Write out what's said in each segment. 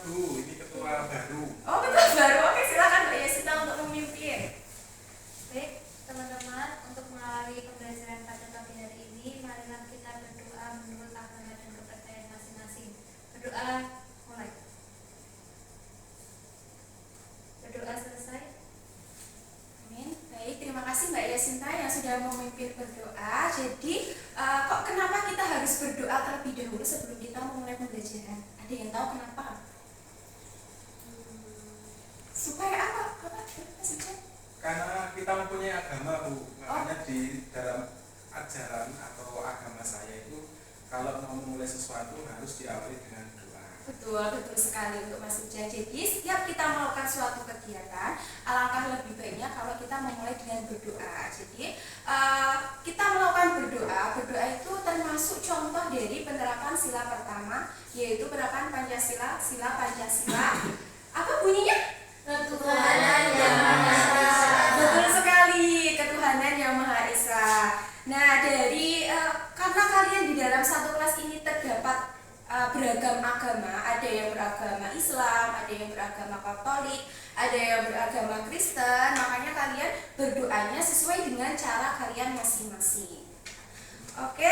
Bu, ini ketua baru. Oh, ketua baru. Oke, silakan Mbak Yasinta untuk memimpin. Baik, teman-teman, untuk mengawali pembelajaran pada pagi hari ini, marilah kita berdoa menurut agama dan kepercayaan masing-masing. Berdoa, mulai. Berdoa selesai. Amin. Baik, terima kasih Mbak Yasinta yang sudah memimpin berdoa. Jadi, kok kenapa kita harus berdoa terlebih dahulu sebelum kita memulai pembelajaran? Ada yang tahu kenapa? Supaya apa? Maksudnya? Karena kita mempunyai agama Bu, makanya di dalam ajaran atau agama saya itu kalau mau memulai sesuatu harus diawali dengan doa. Betul sekali untuk Mas Uja. Jadi setiap kita melakukan suatu kegiatan, alangkah lebih baiknya kalau kita memulai dengan berdoa. Jadi kita melakukan berdoa itu termasuk contoh dari penerapan sila pertama, yaitu penerapan Pancasila, sila Pancasila. Apa bunyinya? Ketuhanan Yang Maha Esa. Betul sekali, ketuhanan yang Maha Esa. Nah, dari karena kalian di dalam satu kelas ini terdapat beragam agama, ada yang beragama Islam, ada yang beragama Katolik, ada yang beragama Kristen, makanya kalian berdoanya sesuai dengan cara kalian masing-masing. Oke,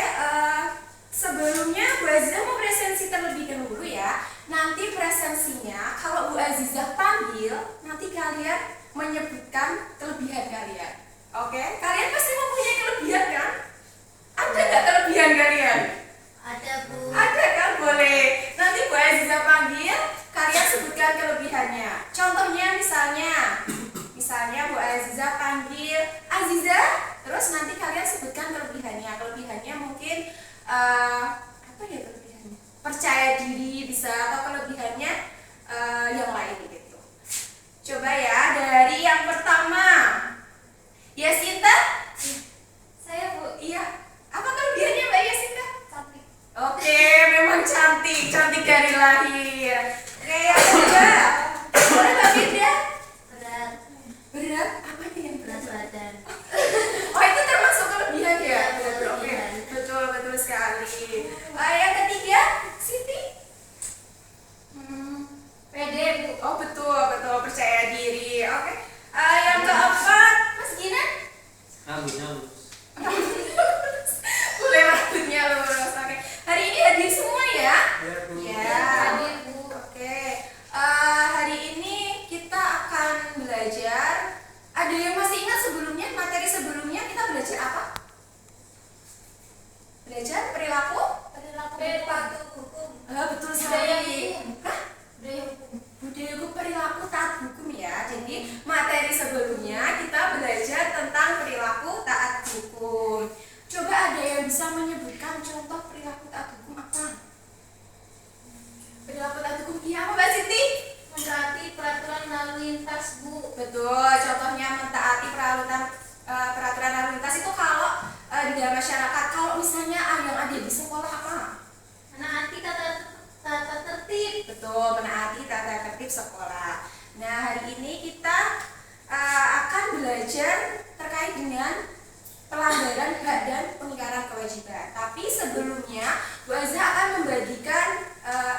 sebelumnya Bu Azizah mau presensi terlebih dahulu ya. Nanti presensinya kalau Bu Azizah panggil, nanti kalian menyebutkan kelebihan kalian. Oke, kalian pasti mempunyai kelebihan kan? Ada nggak kelebihan kalian? Ada, Bu. Ada kan? Boleh. Nanti Bu Azizah panggil, kalian sebutkan kelebihannya. Contohnya misalnya Bu Azizah panggil Azizah, terus nanti kalian sebutkan kelebihannya. Kelebihannya mungkin apa ya kelebihannya? Percaya diri bisa, atau kelebihannya yang lain gitu. Coba ya, dari yang pertama. Yasinta? Saya, Bu. Iya. Apa kelebihannya Mbak Yasinta? Cantik. Oke, memang cantik dari lahir. Oke, yang kedua. Boleh Mbak Firda? Berat. Berat? Apa nih yang Berat berat? badan. Oh, itu termasuk kelebihan ya? Iya, Oke, kelebihan. betul sekali. Yang ketiga, Siti? Pede, Bu. Oh, betul, percaya diri. Oke. Yang keempat, Mas Gina? Rambutnya lurus. Boleh rambutnya lurus. Oke. Hari ini hadir semua ya? Ya Bu. Ya. Hadir, Bu. Oke. Hari ini kita akan belajar. Ada yang masih ingat sebelumnya, materi sebelumnya kita belajar apa? Belajar perilaku? Perilaku hukum. Betul Budaya sekali. hukum. Hah? Budaya hukum. Budaya hukum, perilaku, taat hukum ya. Jadi materi sebelumnya kita belajar tentang perilaku taat hukum. Coba ada yang bisa menyebutkan contoh perilaku taat hukum apa? Perilaku taat hukum iya apa Mbak Siti? Mentaati peraturan lalu lintas, Bu. Betul, contohnya mentaati peraturan lalu lintas itu kalau di dalam masyarakat. Kalau misalnya yang ada di sekolah apa? Menaati tata tertib. Betul, menaati tata tertib sekolah. Nah, hari ini kita akan belajar terkait dengan pelanggaran hak dan pengingkaran kewajiban. Tapi sebelumnya, Bu Azza akan membagikan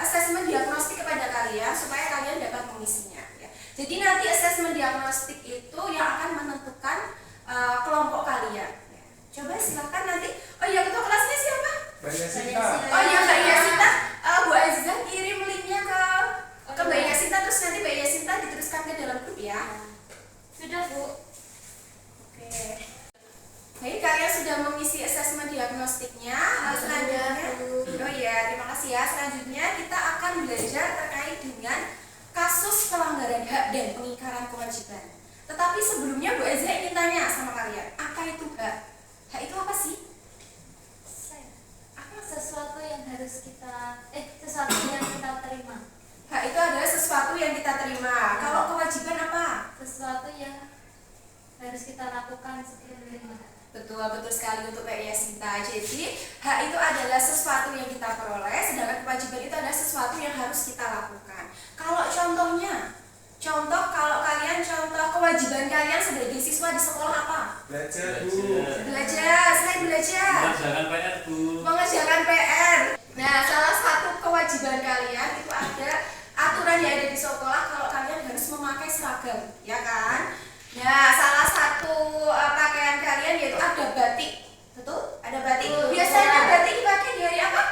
asesmen diagnostik kepada kalian supaya kalian dapat mengisinya. Ya. Jadi nanti asesmen diagnostik itu yang akan menentukan kelompok kalian. Ya. Coba silakan nanti. Oh iya, ketua kelasnya siapa? Mbak Yasinta. Oh iya Mbak Yasinta, Bu Azizah kirim linknya ke Mbak Yasinta, terus nanti Mbak Yasinta diteruskan ke dalam grup ya. Sudah, Bu. Oke. Baik, kalian sudah mengisi asesmen diagnostiknya. Selanjutnya, oh iya, terima kasih ya. Selanjutnya kita akan belajar terkait dengan kasus pelanggaran hak dan pengingkaran kewajiban. Tetapi sebelumnya Bu Azizah ingin tanya sama kalian, apa itu hak? Hak itu apa sih? Sesuatu yang harus sesuatu yang kita terima. Hak itu adalah sesuatu yang kita terima. Kalau kewajiban apa? Sesuatu yang harus kita lakukan sebelum menerima. Betul sekali untuk Mbak Yasinta. Jadi hak itu adalah sesuatu yang kita peroleh, sedangkan kewajiban itu adalah sesuatu yang harus kita lakukan. Kalau kalau kalian contoh kewajiban kalian sebagai siswa di sekolah apa? Belajar Bu. Belajar, selain belajar. Mengerjakan PR, Bu. Mengerjakan PR. Nah, salah satu kewajiban kalian itu ada aturan yang seragam, ya kan? Nah, salah satu pakaian kalian yaitu ada batik. Betul? Ada batik. Biasanya batik dipakai di hari apa?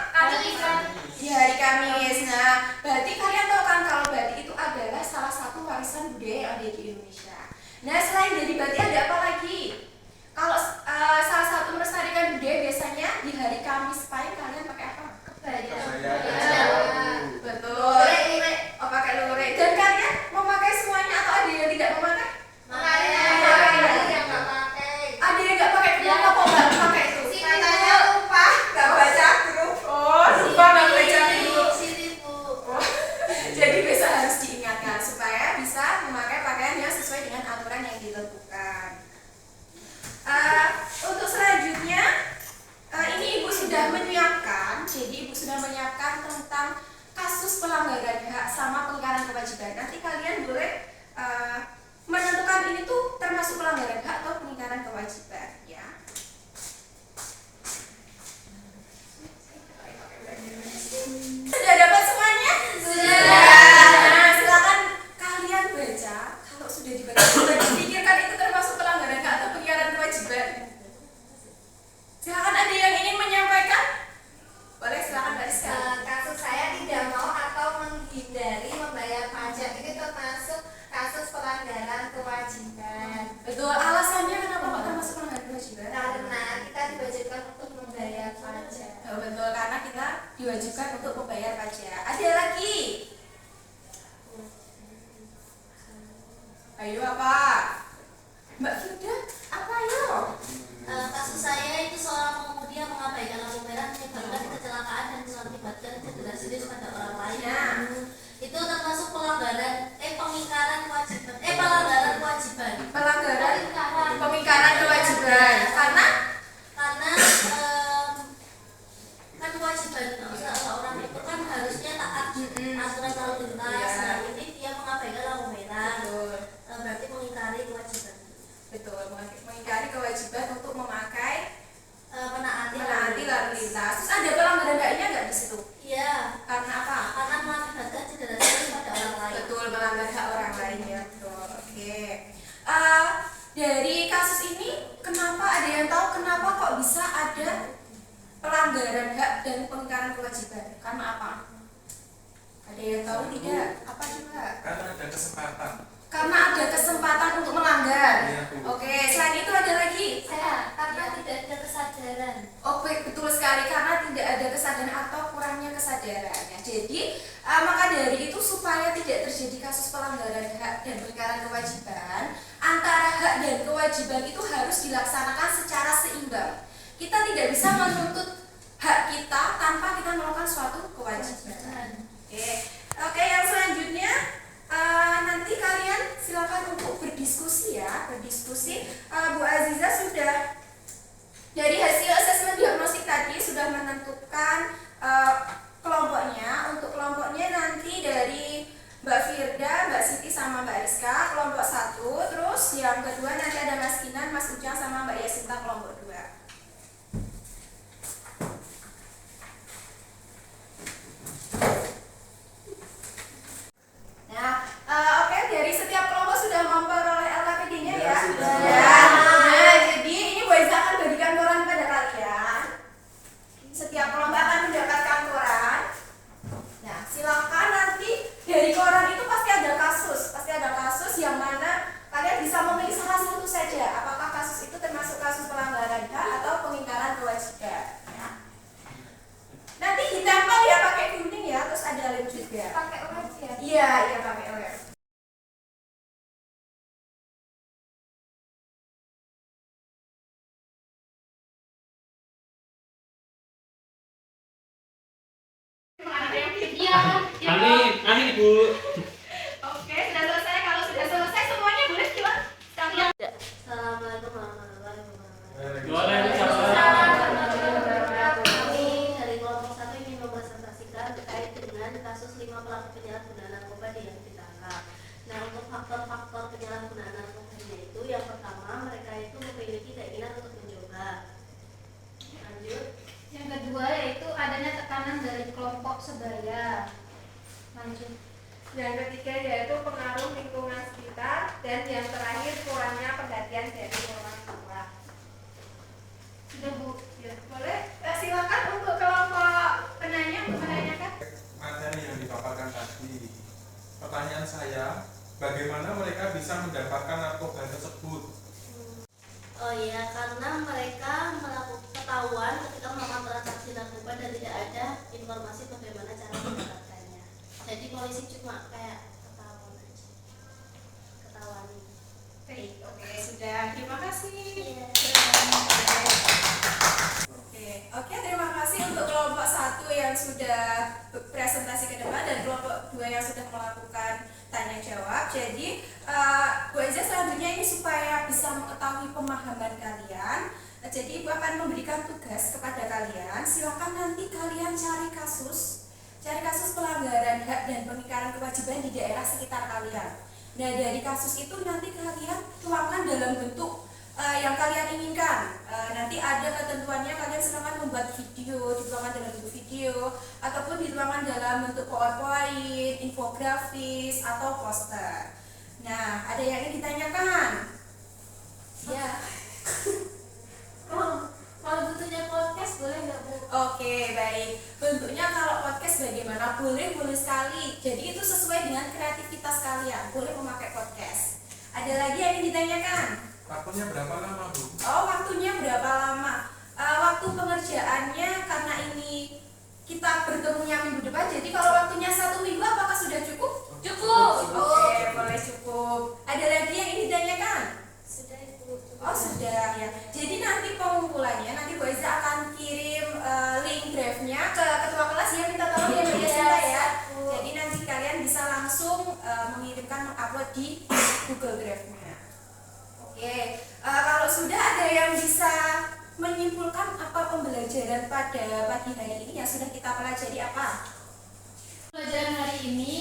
Di hari Kamis. Nah, batik kalian tahu kan kalau batik itu adalah salah satu warisan budaya yang ada di Indonesia. Nah, selain dari batik ada apa lagi? Kalau salah satu melestarikan budaya biasanya di hari Kamis Pahing kalian pakai apa? Kebaya. Betul. Oh, pakai lurik. Dan kalian memakai semuanya atau ada yang tidak memakai? Ada yang nggak pakai. Kenapa kok nggak pakai itu? Katanya lupa, nggak baca grup. Oh, lupa nggak baca grup. Jadi bisa harus diingatkan supaya bisa memakai pakaian yang sesuai dengan aturan yang ditentukan. Untuk selanjutnya, ini ibu sudah menyiapkan. Jadi ibu sudah menyiapkan tentang kasus pelanggaran hak sama pengingkaran kewajiban. Nanti kalian boleh menentukan ini tuh termasuk pelanggaran hak atau pengingkaran kewajiban, ya. Sudah dapat semuanya? Sudah. Nah, silakan kalian baca. Kalau sudah dibaca, sudah dipikirkan itu termasuk pelanggaran hak atau pengingkaran kewajiban. Silakan, ada yang ingin menyampaikan? Boleh, silakan Mbak Rizka. Kasus saya tidak mau atau menghindari membayar pajak ini termasuk kasus pelanggaran kewajiban. Betul, alasannya kenapa kok termasuk pelanggaran kewajiban? Karena kita diwajibkan untuk membayar pajak. Oh, betul, karena kita diwajibkan untuk membayar pajak. Ada lagi? Ayo apa? Mbak Firda, apa ayo? Kasus saya itu seorang pengemudi yang mengabaikan lampu merah menyebabkan kecelakaan dan mengakibatkan cedera serius pada orang lain. Ya. Itu termasuk pelanggaran pengingkaran kewajiban. Pelanggaran kewajiban. Pelanggaran pengingkaran kewajiban. Karena kan kewajiban seorang itu kan harusnya taat aturan lalu lintas. Iya. Nah, ini dia mengabaikan lampu merah. betul, Berarti mengingkari kewajiban. betul, mengingkari kewajiban untuk memakai Menaati menaati lalu lintas. Terus ada pelanggaran haknya nggak di situ? Iya, Karena apa? karena mengakibatkan cedera serius pada orang lain. Betul, melanggar hak orang lain ya. Betul. Oke. Dari kasus ini, kenapa ada yang tahu kenapa kok bisa ada pelanggaran hak dan pengingkaran kewajiban? Karena apa? Ada yang tahu tidak? Apa juga? Karena ada kesempatan. Karena ada kesempatan untuk melanggar. Iya, Bu. Oke, selain itu ada lagi? Karena tidak ada kesadaran. Oh, betul sekali, karena tidak ada kesadaran atau kurangnya kesadaran. Ya, jadi maka dari itu supaya tidak terjadi kasus pelanggaran hak dan pengingkaran kewajiban, antara hak dan kewajiban itu harus dilaksanakan secara seimbang. Kita tidak bisa menuntut hak kita tanpa kita melakukan suatu kewajiban. Oke, yang selanjutnya nanti kalian silakan untuk berdiskusi ya, berdiskusi. Bu Aziza sudah dari hasil asesmen diagnostik tadi sudah menentukan kelompoknya. Untuk kelompoknya nanti dari Mbak Firda, Mbak Siti sama Mbak Rizka kelompok 1, terus yang kedua nanti ada Mas Kinan, Mas Ujang sama Mbak Yasinta kelompok 2. Nah, oke, dari setiap kelompok sudah memperoleh LKPD-nya ya? Ya, sudah. Ya. Nah, jadi ini Bu Aiza akan bagikan koran pada kalian. Setiap kelompok akan mendapatkan koran. Nah, silakan nanti dari koran itu pasti ada kasus yang mana kalian bisa memilih salah satu saja. Apakah kasus itu termasuk kasus pelanggaran hak atau pengingkaran kewajiban? Ya. Nanti ditempel ya pakai gunting ya, terus ada lem juga. Pakai orange ya. Iya, pakai lem. Iya. Amin Ibu. Oke, sudah selesai. Kalau sudah selesai semuanya boleh silakan. Sekalian. Assalamualaikum warahmatullahi wabarakatuh. Waalaikumsalam. Kami dari kelompok 1 ingin mempresentasikan terkait dengan kasus 5 pelaku penyalahgunaan narkoba yang ditangkap. Nah, untuk faktor-faktor penyalahgunaan narkobanya itu yang pertama, mereka itu memiliki keinginan untuk mencoba. Lanjut. Yang kedua yaitu adanya tekanan dari kelompok sebaya. Lanjut. Yang ketiga yaitu pengaruh lingkungan sekitar, dan yang terakhir kurangnya perhatian dari orang tua. Sudah Bu, ya, boleh silakan untuk kelompok penanya untuk menanyakan. Materi yang dipaparkan tadi. Pertanyaan saya, bagaimana mereka bisa mendapatkan narkoba tersebut? Oh iya, karena mereka melakukan ketahuan ketika melakukan transaksi narkoba dan tidak ada informasi bagaimana cara mendapatkannya. Jadi polisi cuma kayak ketahuan aja, ketahuan. Oke, sudah. Terima kasih. Iya. Oke, terima kasih untuk kelompok 1 yang sudah presentasi ke depan dan kelompok 2 yang sudah melakukan tanya jawab. Jadi, Bu Eza selanjutnya ini supaya bisa mengetahui pemahaman kalian. Jadi, Ibu akan memberikan tugas kepada kalian. Silakan nanti kalian cari kasus pelanggaran hak dan pengingkaran kewajiban di daerah sekitar kalian. Nah, dari kasus itu nanti kalian tuangkan dalam bentuk yang kalian inginkan. Nanti ada ketentuannya, kalian silakan membuat video, dituangkan dalam bentuk video ataupun dituangkan dalam bentuk PowerPoint, infografis atau poster. Nah, ada yang ingin ditanyakan? Ya. Kalau bentuknya podcast boleh nggak Bu? Oke, baik. Bentuknya kalau podcast bagaimana? Boleh sekali. Jadi itu sesuai dengan kreativitas kalian. Boleh memakai podcast. Ada lagi yang ingin ditanyakan? Waktunya berapa lama, Bu? Oh, waktunya berapa lama? Waktu pengerjaannya karena ini kita bertemunya minggu depan, jadi kalau waktunya 1 minggu apakah sudah cukup? Cukup. Oke, boleh cukup. Ada lagi yang ingin ditanyakan? Sudah Ibu. Oh, sudah ya. Jadi nanti pengumpulannya, nanti Bu Eza akan kirim link drive-nya ke ketua kelas ya, minta tolong ya Bu Eza ya. Jadi nanti kalian bisa langsung mengirimkan, mengupload di Google Drive-nya. Oke, kalau sudah ada yang bisa menyimpulkan apa pembelajaran pada pagi hari ini yang sudah kita pelajari apa? Pelajaran hari ini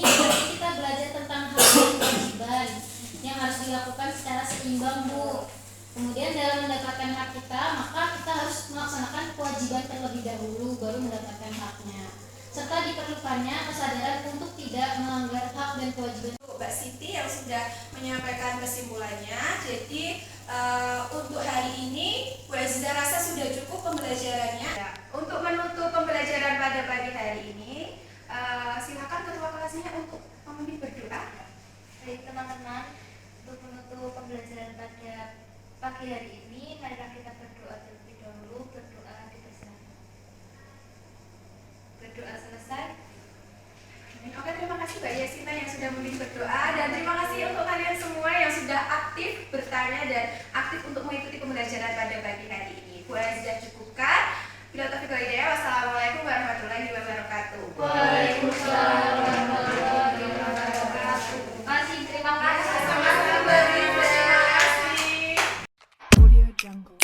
kita belajar tentang hak dan kewajiban yang harus dilakukan secara seimbang, Bu. Kemudian dalam mendapatkan hak kita, maka kita harus melaksanakan kewajiban terlebih dahulu baru mendapatkan haknya. Serta diperlukannya kesadaran untuk tidak melanggar hak dan kewajiban. Mbak Siti yang sudah menyampaikan kesimpulannya. Jadi untuk hari ini Bu Eza rasa sudah cukup pembelajarannya. Untuk menutup pembelajaran pada pagi hari ini, silakan ketua kelasnya untuk memimpin berdoa. Baik teman-teman, untuk menutup pembelajaran pada pagi hari ini, marilah kita berdoa terlebih dahulu. Berdoa dipersilakan. Berdoa selesai. Oke, terima kasih Mbak Yasina yang sudah memimpin berdoa, dan terima kasih untuk kalian semua yang sudah aktif bertanya dan aktif untuk mengikuti pembelajaran pada pagi hari ini. Bu Eza cukupkan. Bila taufiq wal hidayah. Wassalamualaikum warahmatullahi wabarakatuh. Waalaikumsalam warahmatullahi wabarakatuh. Terima kasih. Sama-sama, terima kasih. Audio Jungle.